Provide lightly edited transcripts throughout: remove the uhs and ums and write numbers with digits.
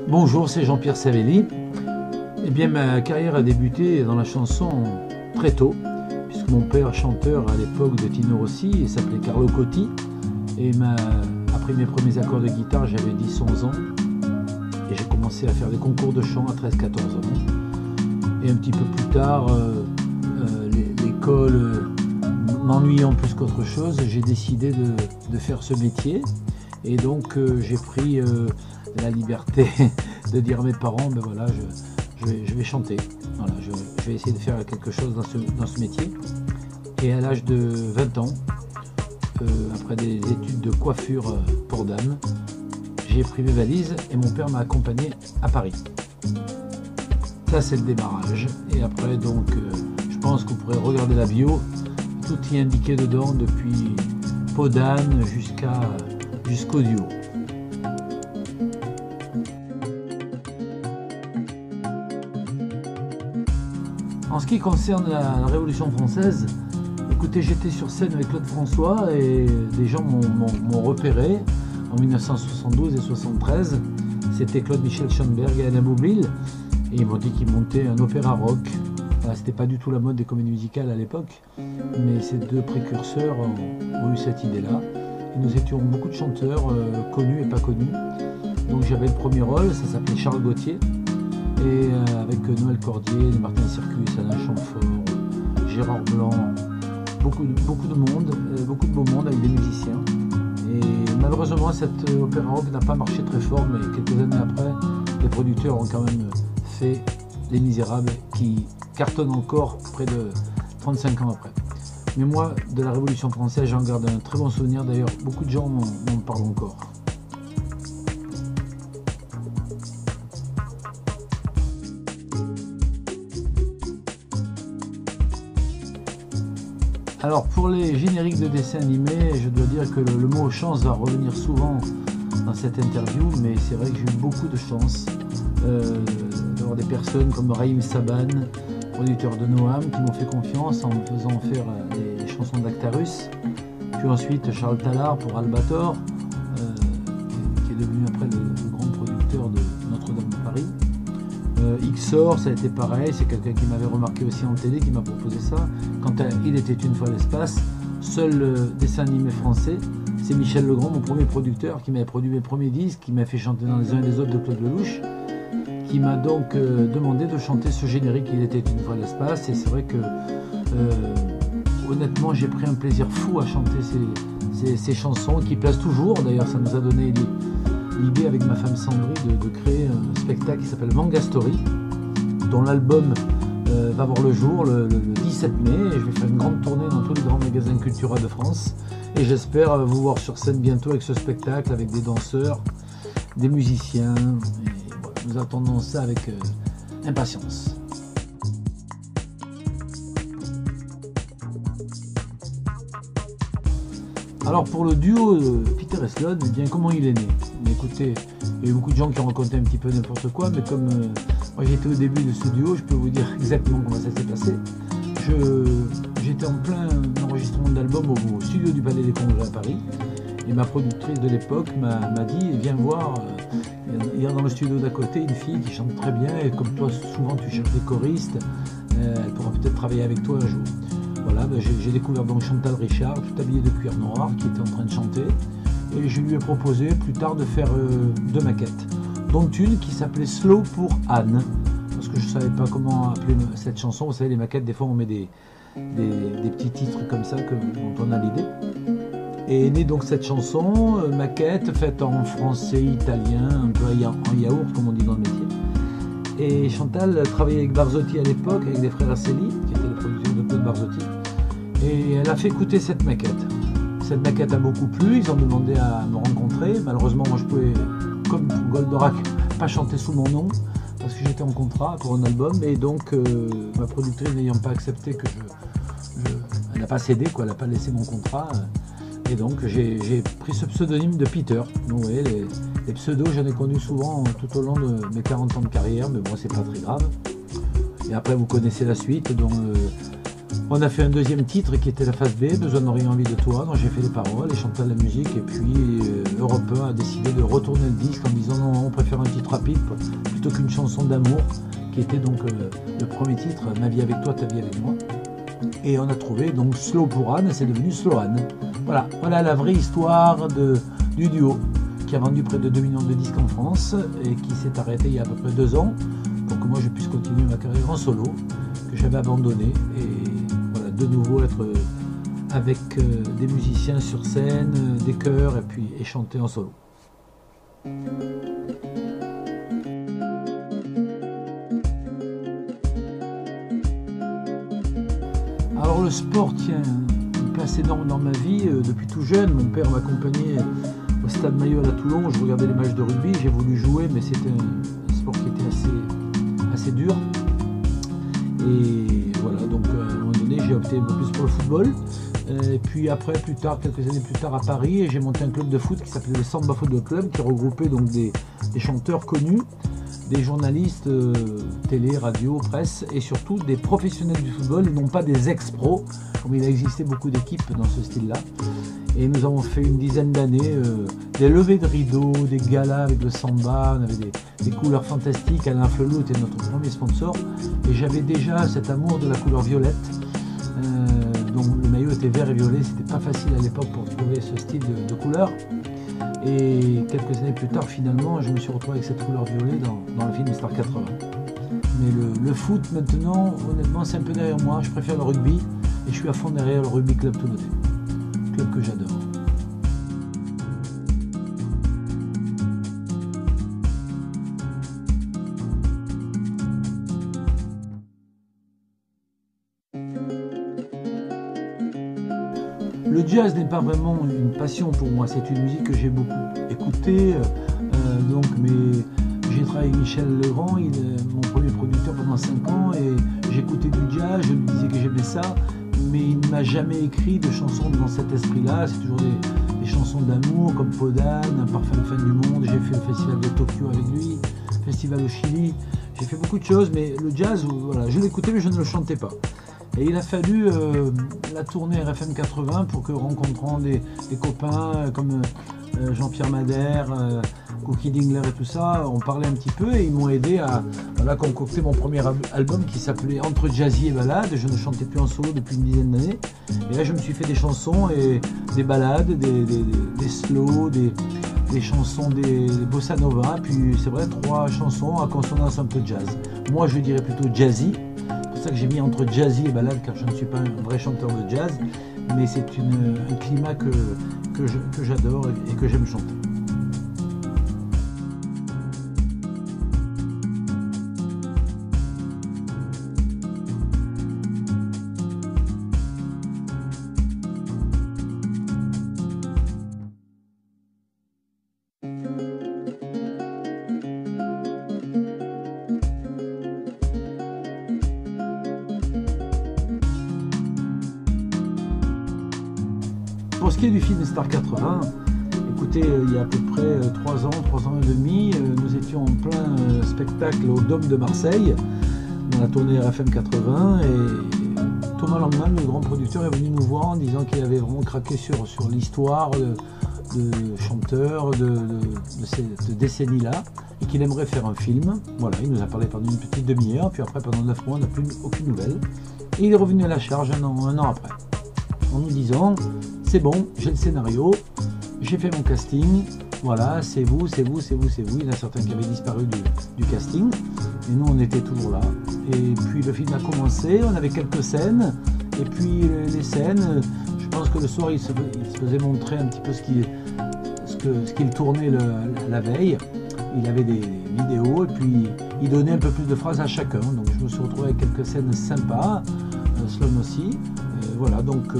Bonjour, c'est Jean-Pierre Savelli. Eh bien, ma carrière a débuté dans la chanson très tôt, puisque mon père, chanteur à l'époque de Tino Rossi, il s'appelait Carlo Cotti, et après mes premiers accords de guitare, j'avais 10-11 ans, et j'ai commencé à faire des concours de chant à 13-14 ans. Et un petit peu plus tard, l'école m'ennuyant plus qu'autre chose, j'ai décidé de faire ce métier, et donc j'ai pris la liberté de dire à mes parents, ben voilà, je vais chanter, voilà, je vais essayer de faire quelque chose dans ce métier. Et à l'âge de 20 ans, après des études de coiffure pour dames, j'ai pris mes valises et mon père m'a accompagné à Paris. Ça, c'est le démarrage. Et après, donc, je pense que vous pourrez regarder la bio, tout y est indiqué dedans, depuis peau d'âne jusqu'au duo. En ce qui concerne la Révolution française, écoutez, j'étais sur scène avec Claude François et des gens m'ont repéré en 1972 et 1973. C'était Claude Michel Schoenberg et Alain Boublil. Et ils m'ont dit qu'ils montaient un opéra rock. C'était pas du tout la mode des comédies musicales à l'époque, mais ces deux précurseurs ont eu cette idée-là. Et nous étions beaucoup de chanteurs, connus et pas connus. Donc j'avais le premier rôle, ça s'appelait Charles Gauthier. Et avec Noël Cordier, Martin Circus, Alain Chamfort, Gérard Blanc, beaucoup de monde, beaucoup de beau monde avec des musiciens. Et malheureusement, cet opéra rock n'a pas marché très fort, mais quelques années après, les producteurs ont quand même fait Les Misérables, qui cartonnent encore près de 35 ans après. Mais moi, de la Révolution française, j'en garde un très bon souvenir. D'ailleurs, beaucoup de gens m'en parlent encore. Alors pour les génériques de dessins animés, je dois dire que le mot chance va revenir souvent dans cette interview, mais c'est vrai que j'ai eu beaucoup de chance d'avoir des personnes comme Raïm Saban, producteur de Noam, qui m'ont fait confiance en me faisant faire des chansons d'Actarus. Puis ensuite Charles Tallard pour Albator, qui est devenu après le grand producteur de Notre-Dame de Paris. XOR, ça a été pareil, c'est quelqu'un qui m'avait remarqué aussi en télé, qui m'a proposé ça. Quand Il était une fois l'espace, seul dessin animé français, c'est Michel Legrand, mon premier producteur, qui m'avait produit mes premiers disques, qui m'a fait chanter dans les uns et les autres de Claude Lelouch, qui m'a donc demandé de chanter ce générique Il était une fois l'espace. Et c'est vrai que honnêtement, j'ai pris un plaisir fou à chanter ces chansons qui plaisent toujours. D'ailleurs, ça nous a donné l'idée avec ma femme Sandry de créer un spectacle qui s'appelle Manga Story, dont l'album va voir le jour le 17 mai, et je vais faire une grande tournée dans tous les grands magasins Cultura de France, et j'espère vous voir sur scène bientôt avec ce spectacle, avec des danseurs, des musiciens, et voilà, nous attendons ça avec impatience. Alors pour le duo Peter et Sloan, eh bien comment il est né? Mais écoutez, il y a eu beaucoup de gens qui ont raconté un petit peu n'importe quoi, mais comme moi j'étais au début de ce duo, je peux vous dire exactement comment ça s'est passé. J'étais en plein enregistrement d'album au studio du Palais des Congrès à Paris, et ma productrice de l'époque m'a dit, viens voir, il y a dans le studio d'à côté une fille qui chante très bien, et comme toi souvent tu cherches des choristes, elle pourra peut-être travailler avec toi un jour. Voilà, ben j'ai découvert donc Chantal Richard, tout habillée de cuir noir, qui était en train de chanter, et je lui ai proposé plus tard de faire deux maquettes, dont une qui s'appelait Slow pour Anne, parce que je ne savais pas comment appeler cette chanson. Vous savez, les maquettes, des fois on met des petits titres comme ça dont on a l'idée. Et est née donc cette chanson, maquette faite en français, italien, un peu en yaourt comme on dit dans le métier. Et Chantal travaillait avec Barzotti à l'époque, avec des frères Asselli, qui étaient les producteurs de Claude Barzotti. Et elle a fait écouter cette maquette. Cette maquette a beaucoup plu, ils ont demandé à me rencontrer. Malheureusement, moi je pouvais, comme pour Goldorak, pas chanter sous mon nom, parce que j'étais en contrat pour un album. Et donc, ma productrice n'ayant pas accepté que elle n'a pas cédé, quoi, elle n'a pas laissé mon contrat. Et donc, j'ai pris ce pseudonyme de Peter. Donc, vous voyez, les pseudos, j'en ai connu souvent tout au long de mes 40 ans de carrière, mais bon, c'est pas très grave. Et après, vous connaissez la suite, dont On a fait un deuxième titre qui était la phase B, Besoin n'aurait envie de toi, dont j'ai fait les paroles et chanté la musique. Et puis Europe 1 a décidé de retourner le disque en disant non, on préfère un titre rapide plutôt qu'une chanson d'amour, qui était donc le premier titre, Ma vie avec toi, ta vie avec moi. Et on a trouvé donc Slow pour Anne, et c'est devenu Slow Anne. Voilà la vraie histoire du duo, qui a vendu près de 2 millions de disques en France et qui s'est arrêté il y a à peu près 2 ans pour que moi je puisse continuer ma carrière en solo, que j'avais abandonné, et voilà, de nouveau être avec des musiciens sur scène, des chœurs, et chanter en solo. Alors le sport tient une place énorme dans ma vie. Depuis tout jeune, mon père m'accompagnait au stade Mayol à Toulon, je regardais les matchs de rugby, j'ai voulu jouer, mais c'était un sport qui était assez dur. Et voilà, donc à un moment donné, j'ai opté un peu plus pour le football. Et puis après, quelques années plus tard à Paris, j'ai monté un club de foot qui s'appelait le Samba Football Club, qui regroupait donc des chanteurs connus, des journalistes télé, radio, presse, et surtout des professionnels du football, et non pas des ex-pros, comme il a existé beaucoup d'équipes dans ce style-là. Et nous avons fait une dizaine d'années des levées de rideaux, des galas avec le samba, on avait des couleurs fantastiques. Alain Flelou était notre premier sponsor, et j'avais déjà cet amour de la couleur violette. Donc le maillot était vert et violet, c'était pas facile à l'époque pour trouver ce style de couleur. Et quelques années plus tard, finalement, je me suis retrouvé avec cette couleur violet dans le film Star 80. Mais le foot, maintenant, honnêtement, c'est un peu derrière moi. Je préfère le rugby, et je suis à fond derrière le Rugby Club Toulouse, club que j'adore. Le jazz n'est pas vraiment une passion pour moi, c'est une musique que j'ai beaucoup écoutée. J'ai travaillé avec Michel Legrand, mon premier producteur pendant 5 ans, et j'écoutais du jazz, je lui disais que j'aimais ça, mais il ne m'a jamais écrit de chansons dans cet esprit-là. C'est toujours des chansons d'amour comme Podane, Un parfum de fin du monde. J'ai fait le festival de Tokyo avec lui, festival au Chili. J'ai fait beaucoup de choses, mais le jazz, voilà, je l'écoutais mais je ne le chantais pas. Et il a fallu la tournée RFM 80 pour que, rencontrant des copains comme Jean-Pierre Madère, Cookie Dingler et tout ça, on parlait un petit peu, et ils m'ont aidé à concocter mon premier album qui s'appelait Entre Jazzy et Ballade. Je ne chantais plus en solo depuis une dizaine d'années. Et là, je me suis fait des chansons et des ballades, des slows, des chansons des bossa nova. Puis c'est vrai, 3 chansons à consonance un peu jazz. Moi, je dirais plutôt jazzy. C'est pour ça que j'ai mis Entre Jazzy et Ballade, car je ne suis pas un vrai chanteur de jazz, mais c'est un climat que j'adore et que j'aime chanter. Pour ce qui est du film Star 80, écoutez, il y a à peu près 3 ans et demi, nous étions en plein spectacle au Dôme de Marseille, dans la tournée RFM 80, et Thomas Langman, le grand producteur, est venu nous voir en disant qu'il avait vraiment craqué sur l'histoire de chanteurs de cette décennie-là, et qu'il aimerait faire un film. Voilà, il nous a parlé pendant une petite demi-heure, puis après, pendant 9 mois, on n'a plus aucune nouvelle. Et il est revenu à la charge un an après, en nous disant: c'est bon, j'ai le scénario, j'ai fait mon casting, voilà, c'est vous. Il y en a certains qui avaient disparu du casting, et nous on était toujours là. Et puis le film a commencé, on avait quelques scènes, et puis les scènes, je pense que le soir il se faisait montrer un petit peu ce qu'il tournait la veille. Il avait des vidéos, et puis il donnait un peu plus de phrases à chacun. Donc je me suis retrouvé avec quelques scènes sympas, Sloan aussi. Voilà, donc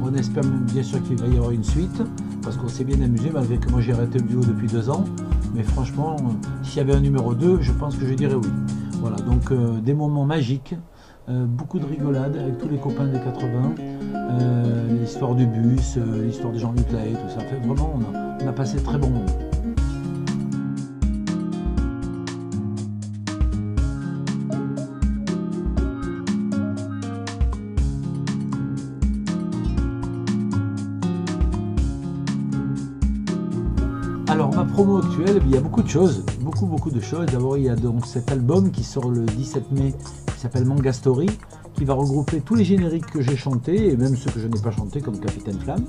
on espère bien sûr qu'il va y avoir une suite, parce qu'on s'est bien amusé, malgré que moi j'ai arrêté le duo depuis 2 ans. Mais franchement, s'il y avait un numéro 2, je pense que je dirais oui. Voilà, donc des moments magiques, beaucoup de rigolades avec tous les copains des 80, l'histoire du bus, l'histoire de Jean-Luc Lahaye, tout ça. Fait, vraiment, on a passé de très bons moments. ma promo actuelle, il y a beaucoup de choses, beaucoup de choses. D'abord, il y a donc cet album qui sort le 17 mai, qui s'appelle Manga Story, qui va regrouper tous les génériques que j'ai chantés, et même ceux que je n'ai pas chantés, comme Capitaine Flamme.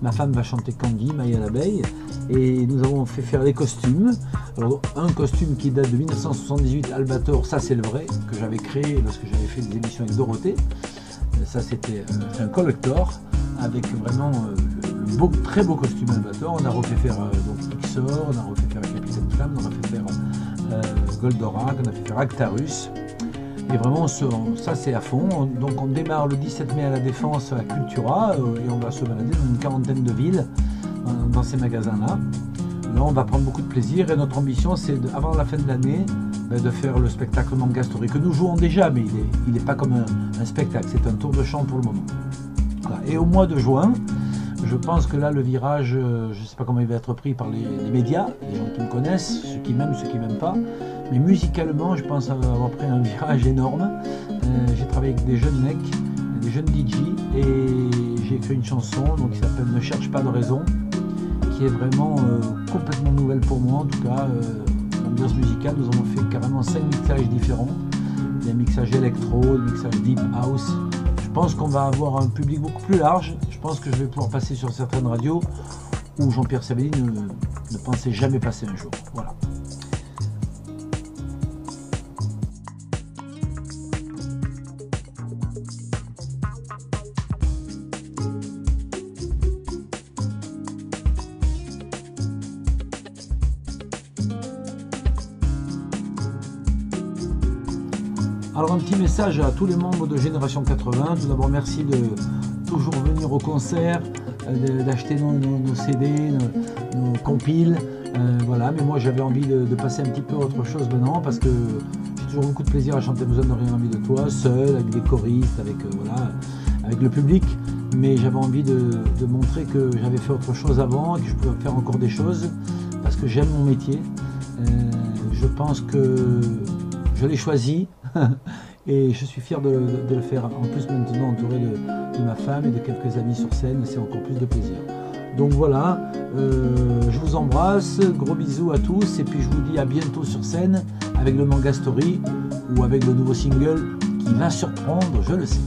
Ma femme va chanter Candy, Maya l'abeille, et nous avons fait faire les costumes. Alors, un costume qui date de 1978, Albator, ça c'est le vrai, que j'avais créé lorsque j'avais fait des émissions avec Dorothée. Ça c'était un collector, avec vraiment le très beau costume Albator. On a refait faire donc Ixor, on a refait faire Capitaine Flamme, on a fait faire Goldorak, on a fait faire Actarus. Et vraiment, ça c'est à fond. Donc on démarre le 17 mai à la Défense à Cultura et on va se balader dans une quarantaine de villes dans ces magasins-là. Là, on va prendre beaucoup de plaisir et notre ambition c'est avant la fin de l'année de faire le spectacle Manga Story que nous jouons déjà, mais il n'est pas comme un spectacle, c'est un tour de chant pour le moment. Voilà. Et au mois de juin, je pense que là le virage, je ne sais pas comment il va être pris par les médias, les gens qui me connaissent, ceux qui m'aiment, ceux qui ne m'aiment pas. Mais musicalement, je pense avoir pris un virage énorme. J'ai travaillé avec des jeunes mecs, des jeunes DJ, et j'ai écrit une chanson donc, qui s'appelle Ne cherche pas de raison, qui est vraiment complètement nouvelle pour moi. En tout cas, l'ambiance musicale, nous avons fait carrément 5 mixages différents. Des mixages électro, des mixages deep house. Je pense qu'on va avoir un public beaucoup plus large. Je pense que je vais pouvoir passer sur certaines radios où Jean-Pierre Sabelli ne pensait jamais passer un jour. Voilà. Alors un petit message à tous les membres de Génération 80. Tout d'abord merci de toujours venir au concert, d'acheter nos CD, nos compiles. Voilà, mais moi j'avais envie de passer un petit peu à autre chose maintenant parce que j'ai toujours beaucoup de plaisir à chanter Besoin de rien envie de toi, seul, avec des choristes, avec le public. Mais j'avais envie de montrer que j'avais fait autre chose avant et que je pouvais faire encore des choses parce que j'aime mon métier. Je pense que je l'ai choisi et je suis fier de le faire. En plus maintenant entouré de ma femme et de quelques amis sur scène, c'est encore plus de plaisir. Donc voilà, je vous embrasse, gros bisous à tous et puis je vous dis à bientôt sur scène avec le Manga Story ou avec le nouveau single qui va surprendre, je le sais.